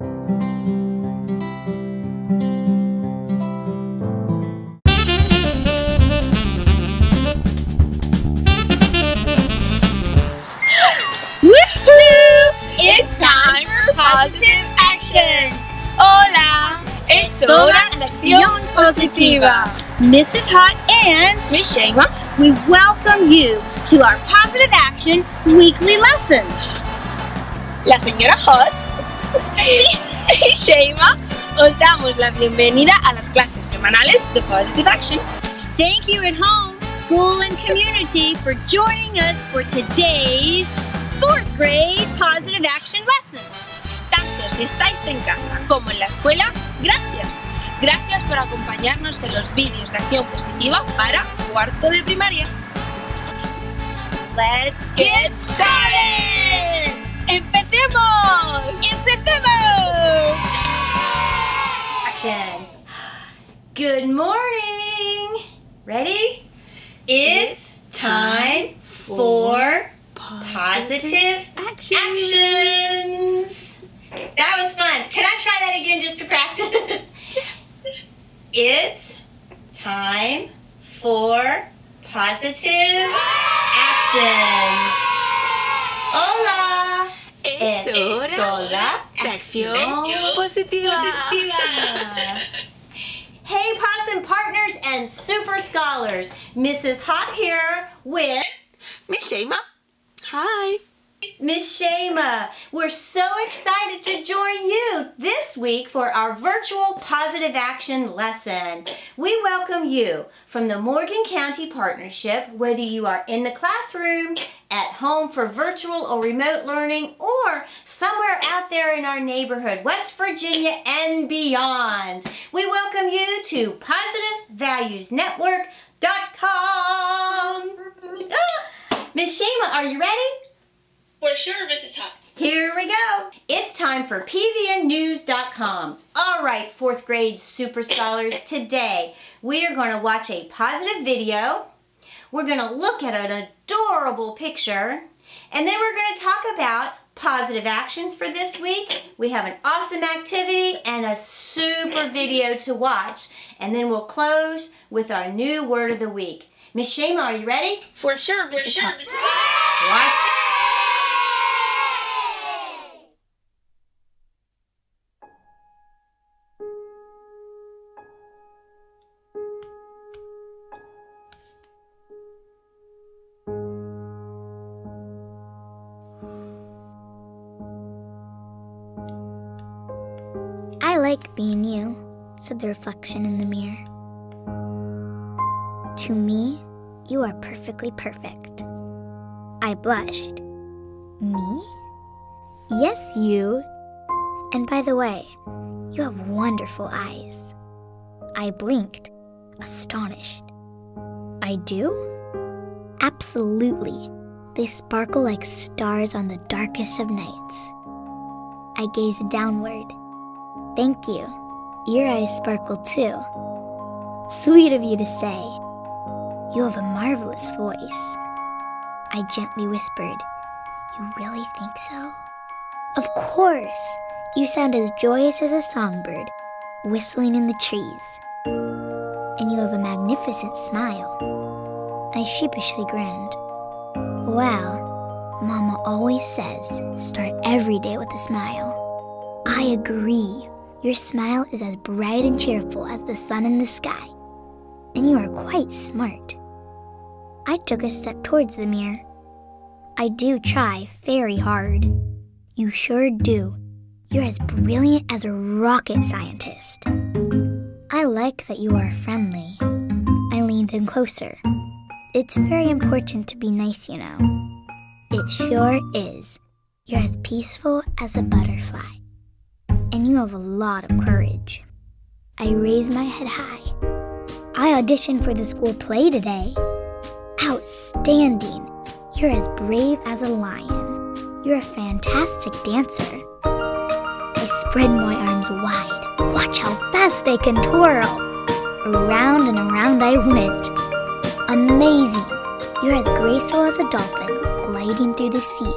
Woohoo! It's time for positive actions. Hola, es hora de acción positiva. Mrs. Hot and Miss Shema, we welcome you to our Positive Action weekly lesson. la señora Hot y Shema, os damos la bienvenida a las clases semanales de Positive Action. Thank you at home, school and community for joining us for today's 4th grade Positive Action lesson. Tanto si estáis en casa como en la escuela, gracias. Gracias por acompañarnos en los vídeos de acción positiva para cuarto de primaria. Let's get started! ¡Empecemos! ¡Empecemos! Action. Good morning. Ready? It's time for positive actions. That was fun. Can I try that again just to practice? It's time for positive actions. Hola. Es hora de acción positiva. Hey, Possum partners and super scholars. Mrs. Hot here with Miss Shema. Hi. Miss Shema. We're so excited to join you this week for our virtual Positive Action lesson. We welcome you from the Morgan County Partnership, whether you are in the classroom, at home for virtual or remote learning, or somewhere out there in our neighborhood, West Virginia and beyond. We welcome you to PositiveValuesNetwork.com. Miss Shema, are you ready? For sure, Mrs. Hot. Here we go. It's time for pvnnews.com. All right, 4th grade super scholars, today we are going to watch a positive video. We're going to look at an adorable picture, and then we're going to talk about positive actions for this week. We have an awesome activity and a super video to watch, and then we'll close with our new word of the week. Miss Shema, are you ready? For sure, Mrs. Hot. Watch this. I like being you, said the reflection in the mirror. To me, you are perfectly perfect. I blushed. Me? Yes, you. And by the way, you have wonderful eyes. I blinked, astonished. I do? Absolutely. They sparkle like stars on the darkest of nights. I gazed downward. Thank you. Your eyes sparkle too. Sweet of you to say. You have a marvelous voice. I gently whispered, You really think so? Of course. You sound as joyous as a songbird, whistling in the trees. And you have a magnificent smile. I sheepishly grinned. Well, Mama always says, start every day with a smile. I agree. Your smile is as bright and cheerful as the sun in the sky. And you are quite smart. I took a step towards the mirror. I do try very hard. You sure do. You're as brilliant as a rocket scientist. I like that you are friendly. I leaned in closer. It's very important to be nice, you know. It sure is. You're as peaceful as a butterfly. And you have a lot of courage. I raised my head high. I auditioned for the school play today. Outstanding. You're as brave as a lion. You're a fantastic dancer. I spread my arms wide. Watch how fast I can twirl. Around and around I went. Amazing. You're as graceful as a dolphin gliding through the sea.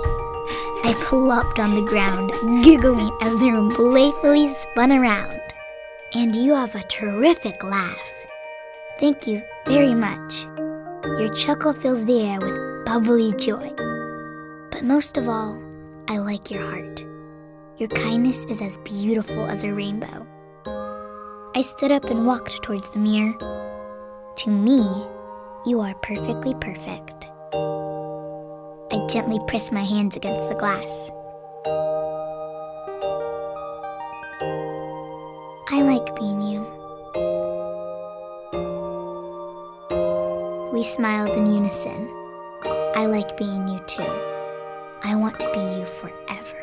I plopped on the ground, giggling as the room playfully spun around. And you have a terrific laugh. Thank you very much. Your chuckle fills the air with bubbly joy. But most of all, I like your heart. Your kindness is as beautiful as a rainbow. I stood up and walked towards the mirror. To me, you are perfectly perfect. I gently pressed my hands against the glass. I like being you. We smiled in unison. I like being you too. I want to be you forever.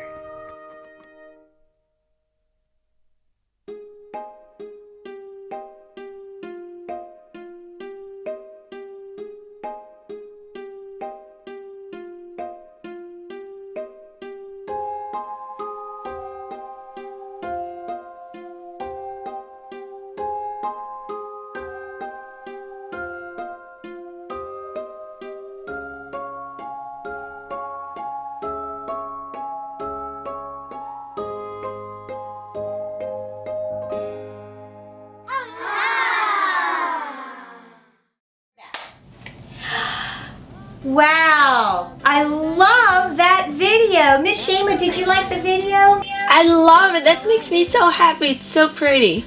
Wow, I love that video. Miss Shema, did you like the video? I love it. That makes me so happy. It's so pretty.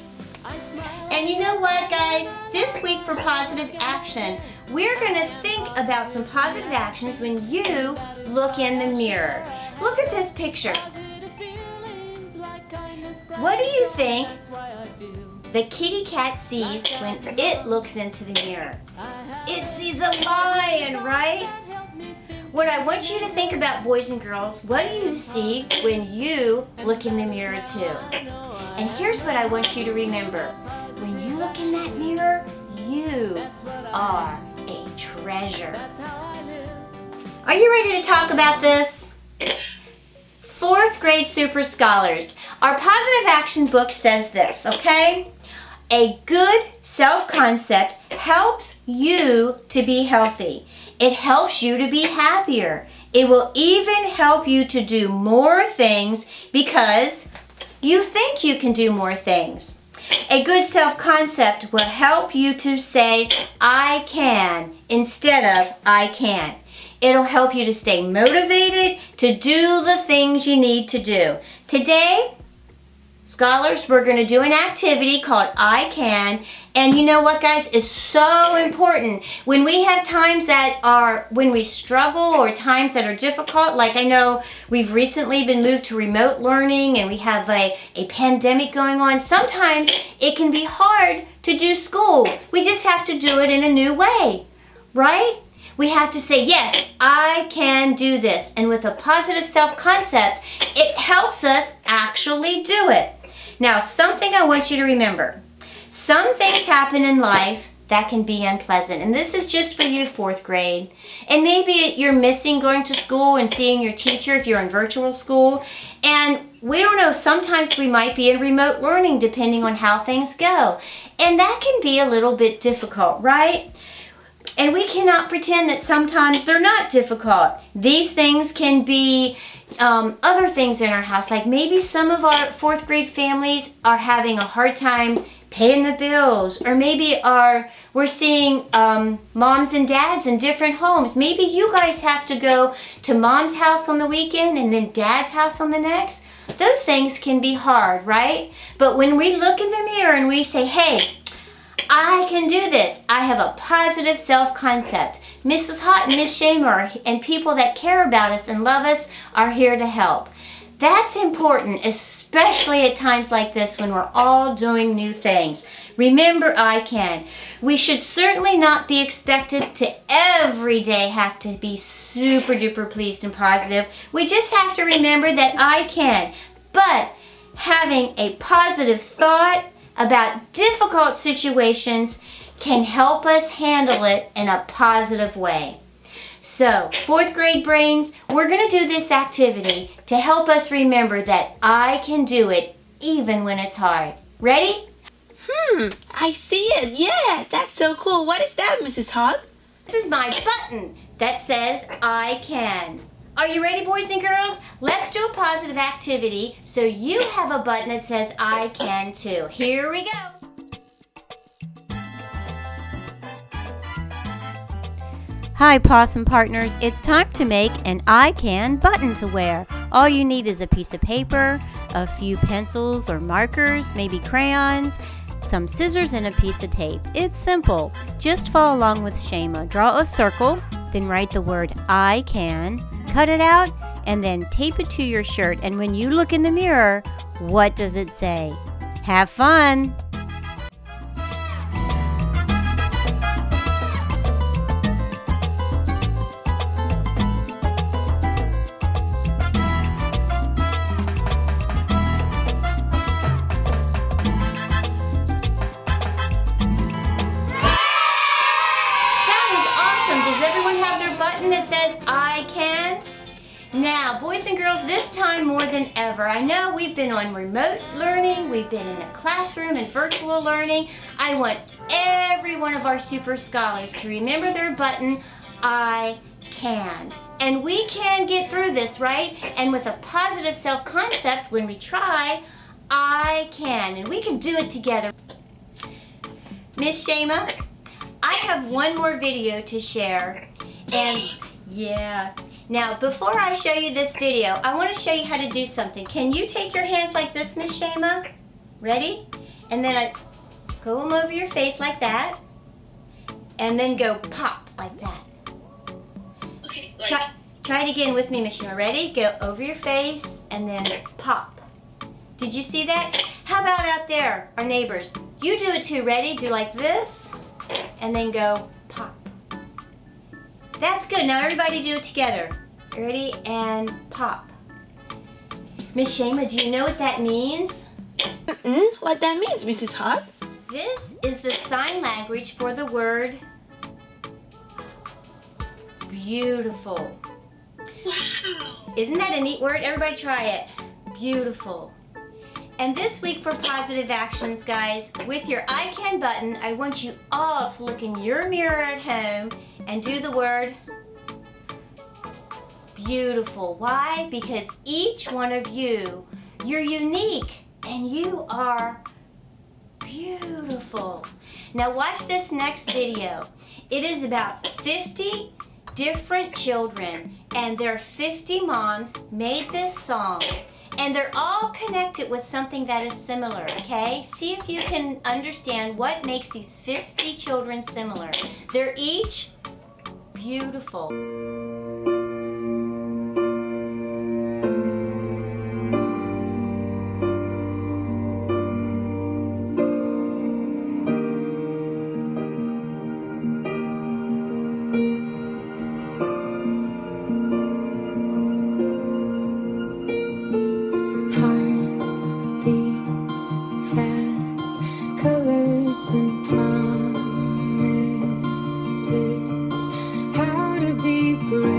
And you know what, guys? This week for Positive Action, we're going to think about some positive actions when you look in the mirror. Look at this picture. What do you think the kitty cat sees when it looks into the mirror? It sees a lion, right? What I want you to think about, boys and girls, what do you see when you look in the mirror too? And here's what I want you to remember. When you look in that mirror, you are a treasure. Are you ready to talk about this? 4th grade super scholars. Our positive action book says this, okay? A good self-concept helps you to be healthy. It helps you to be happier. It will even help you to do more things because you think you can do more things. A good self-concept will help you to say, I can, instead of I can't. It'll help you to stay motivated to do the things you need to do. Today, scholars, we're going to do an activity called I Can. And you know what, guys? It's so important. When we have times that are, when we struggle or times that are difficult, like I know we've recently been moved to remote learning and we have a pandemic going on, sometimes it can be hard to do school. We just have to do it in a new way, right? We have to say, yes, I can do this. And with a positive self-concept, it helps us actually do it. Now, something I want you to remember. Some things happen in life that can be unpleasant. And this is just for you, 4th grade. And maybe you're missing going to school and seeing your teacher if you're in virtual school. And we don't know, sometimes we might be in remote learning depending on how things go. And that can be a little bit difficult, right? And we cannot pretend that sometimes they're not difficult. These things can be other things in our house. Like maybe some of our 4th grade families are having a hard time paying the bills. Or maybe we're seeing moms and dads in different homes. Maybe you guys have to go to mom's house on the weekend and then dad's house on the next. Those things can be hard, right? But when we look in the mirror and we say, hey, I can do this. I have a positive self-concept. Mrs. Hott and Miss Shamer and people that care about us and love us are here to help. That's important, especially at times like this when we're all doing new things. Remember, I can. We should certainly not be expected to every day have to be super duper pleased and positive. We just have to remember that I can. But having a positive thought about difficult situations can help us handle it in a positive way. So, 4th grade brains, we're going to do this activity to help us remember that I can do it even when it's hard. Ready? I see it. Yeah, that's so cool. What is that, Mrs. Hogg? This is my button that says I can. Are you ready, boys and girls? Let's do a positive activity so you have a button that says I can too. Here we go. Hi, Possum Partners. It's time to make an I can button to wear. All you need is a piece of paper, a few pencils or markers, maybe crayons, some scissors, and a piece of tape. It's simple. Just follow along with Shema. Draw a circle, then write the word I can, cut it out, and then tape it to your shirt. And when you look in the mirror, what does it say? Have fun! Does everyone have their button that says I can? Now, boys and girls, this time more than ever, I know we've been on remote learning, we've been in a classroom and virtual learning. I want every one of our super scholars to remember their button, I can. And we can get through this, right? And with a positive self-concept, when we try, I can. And we can do it together. Miss Shema, I have one more video to share, and yeah. Now, before I show you this video, I want to show you how to do something. Can you take your hands like this, Miss Shema? Ready? And then I go them over your face like that, and then go pop like that. Okay. Try it again with me, Miss Shema. Ready? Go over your face, and then pop. Did you see that? How about out there, our neighbors? You do it too. Ready? Do like this. And then go pop. That's good. Now everybody do it together. Ready? And pop. Miss Shema, do you know what that means? What that means, Mrs. Hart? This is the sign language for the word beautiful. Wow. Isn't that a neat word? Everybody try it. Beautiful. And this week for Positive Actions, guys, with your I Can button, I want you all to look in your mirror at home and do the word beautiful. Why? Because each one of you, you're unique and you are beautiful. Now watch this next video. It is about 50 different children and their 50 moms made this song. And they're all connected with something that is similar, okay? See if you can understand what makes these 50 children similar. They're each beautiful. And promises how to be brave.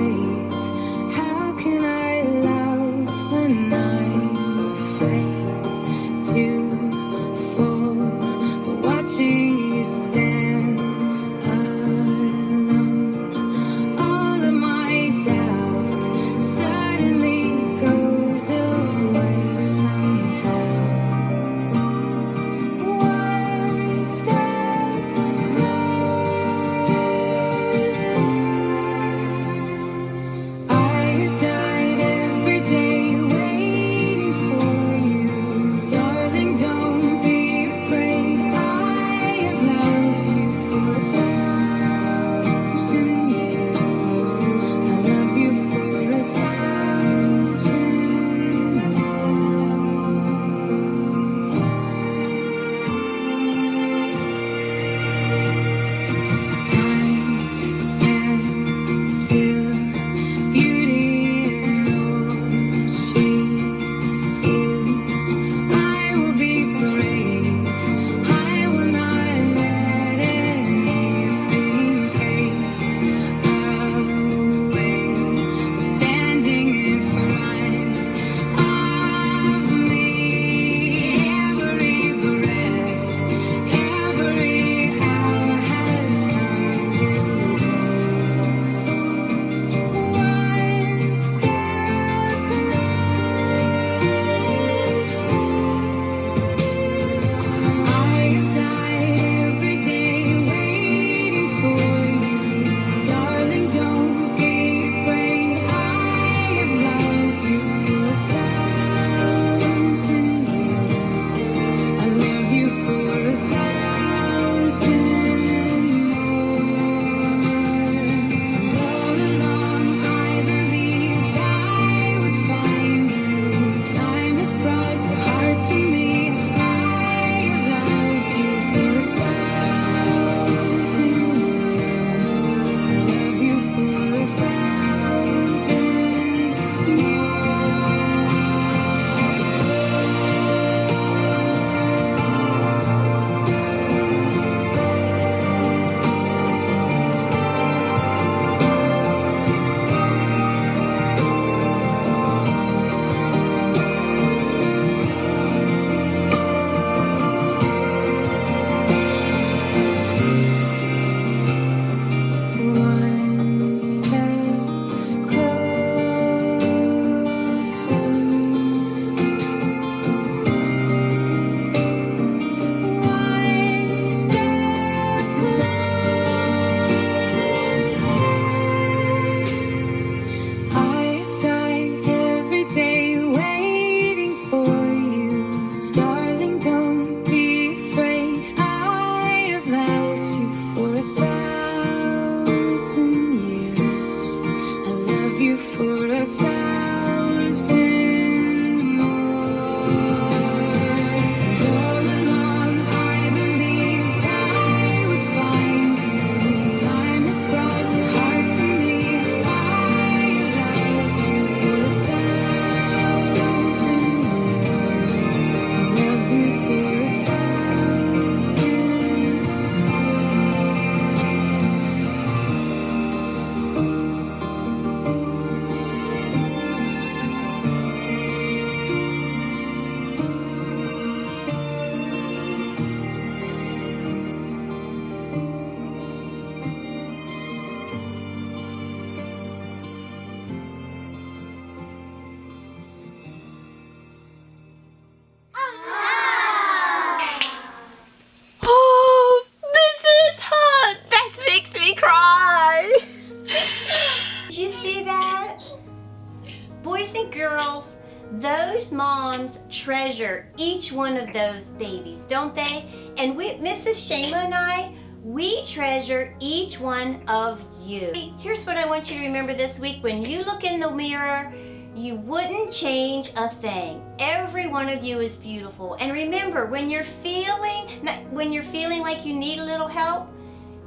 treasure each one of those babies, don't they? And Mrs. Shema and I, we treasure each one of you. Here's what I want you to remember this week. When you look in the mirror, you wouldn't change a thing. Every one of you is beautiful. And remember, when you're feeling like you need a little help,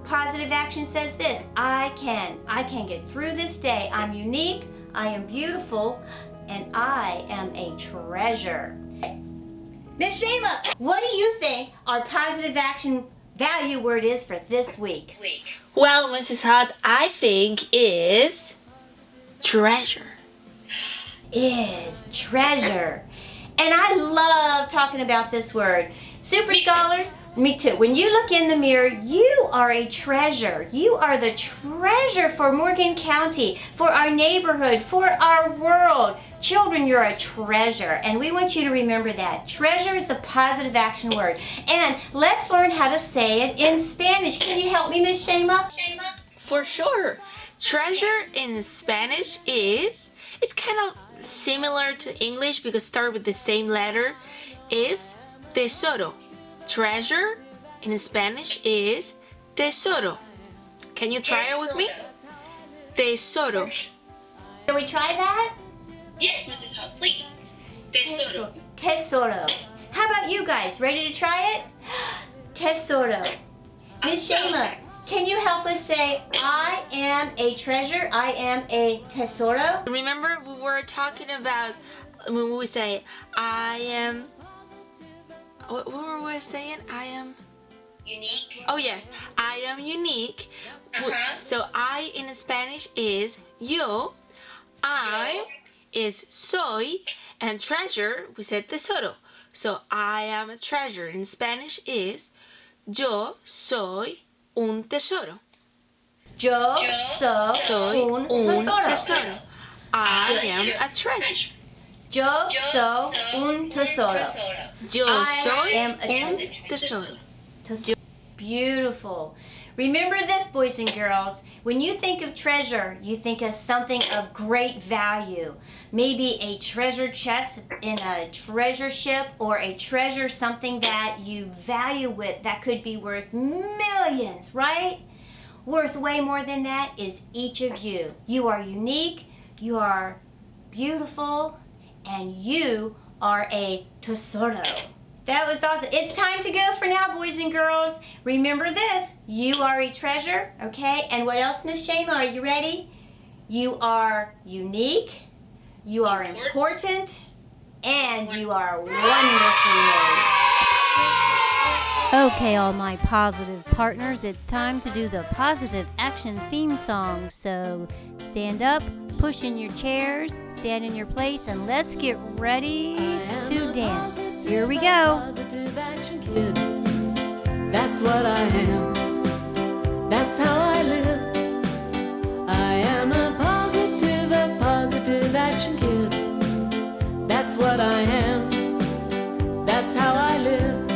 positive action says this: I can get through this day. I'm unique, I am beautiful, and I am a treasure. Miss Shayla, what do you think our positive action value word is for this week? Well, Mrs. Hart, I think is treasure. Is treasure. And I love talking about this word. Super scholars, me too. When you look in the mirror, you are a treasure. You are the treasure for Morgan County, for our neighborhood, for our world. Children, you're a treasure, and we want you to remember that. Treasure is the positive action word. And let's learn how to say it in Spanish. Can you help me, Miss Shema? For sure. Treasure in Spanish is, it's kind of similar to English because start with the same letter, is tesoro. Treasure in Spanish is tesoro. Can you try it with me? Tesoro. Can we try that? Yes, Mrs. Hart, please. Tesoro. Tesoro. How about you guys? Ready to try it? Tesoro. Miss Shema, can you help us say, I am a treasure, I am a tesoro? Remember we were talking about when we say I am, what were we saying? I am Unique. Oh yes, I am unique. So I in Spanish is yo, I is soy, and treasure we said tesoro. So I am a treasure in Spanish is yo soy un tesoro. Yo soy un tesoro. I am a treasure. Yo soy un tesoro. Yo soy am un a tesoro. Beautiful. Remember this, boys and girls. When you think of treasure, you think of something of great value. Maybe a treasure chest in a treasure ship, or a treasure, something that you value with that could be worth millions, right? Worth way more than that is each of you. You are unique, you are beautiful, and you are a tesoro. That was awesome. It's time to go for now, boys and girls. Remember this, you are a treasure, okay? And what else, Miss Shema, are you ready? You are unique, you are important, and you are wonderfully made. Okay, all my positive partners, it's time to do the positive action theme song. So stand up, push in your chairs, stand in your place, and let's get ready to dance. Here we go. Positive action kid. That's what I am. That's how I live. I am a positive action kid. That's what I am. That's how I live.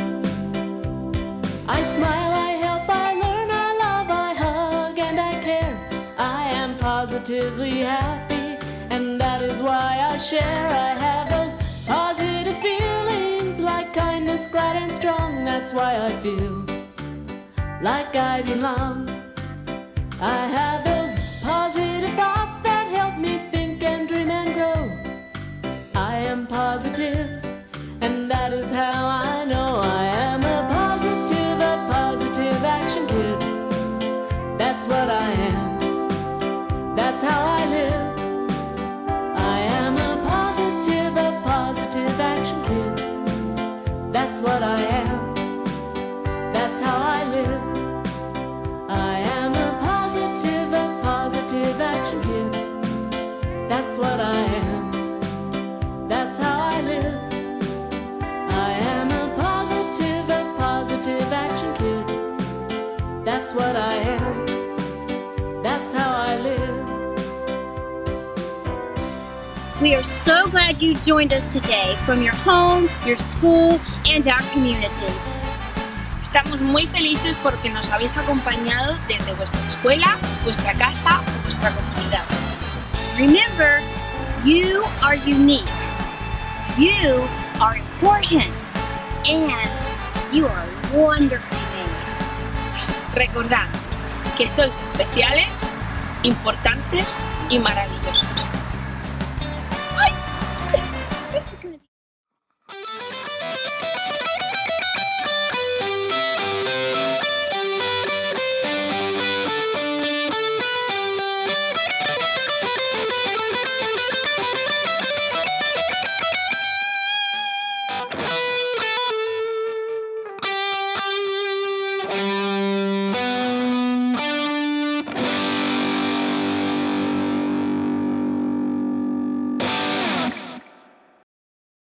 I smile, I help, I learn, I love, I hug, and I care. I am positively happy, and that is why I share. I have those positive feelings, like kindness, glad and strong. That's why I feel like I belong. I have those positive thoughts that help me think and dream and grow. I am positive, and that is how I know I am a positive action kid. That's what I am. That's how I live. I am a positive action kid. That's what I am. That's how I live. I am a positive action kid. That's what I am. That's how I live. I am a positive action kid. That's what I am. That's how I live. We are so glad you joined us today from your home, your school, and our community. Estamos muy felices porque nos habéis acompañado desde vuestra escuela, vuestra casa o vuestra comunidad. Remember, you are unique. You are important. important. And you are wonderfully made. Recordad que sois especiales, importantes y maravillosos.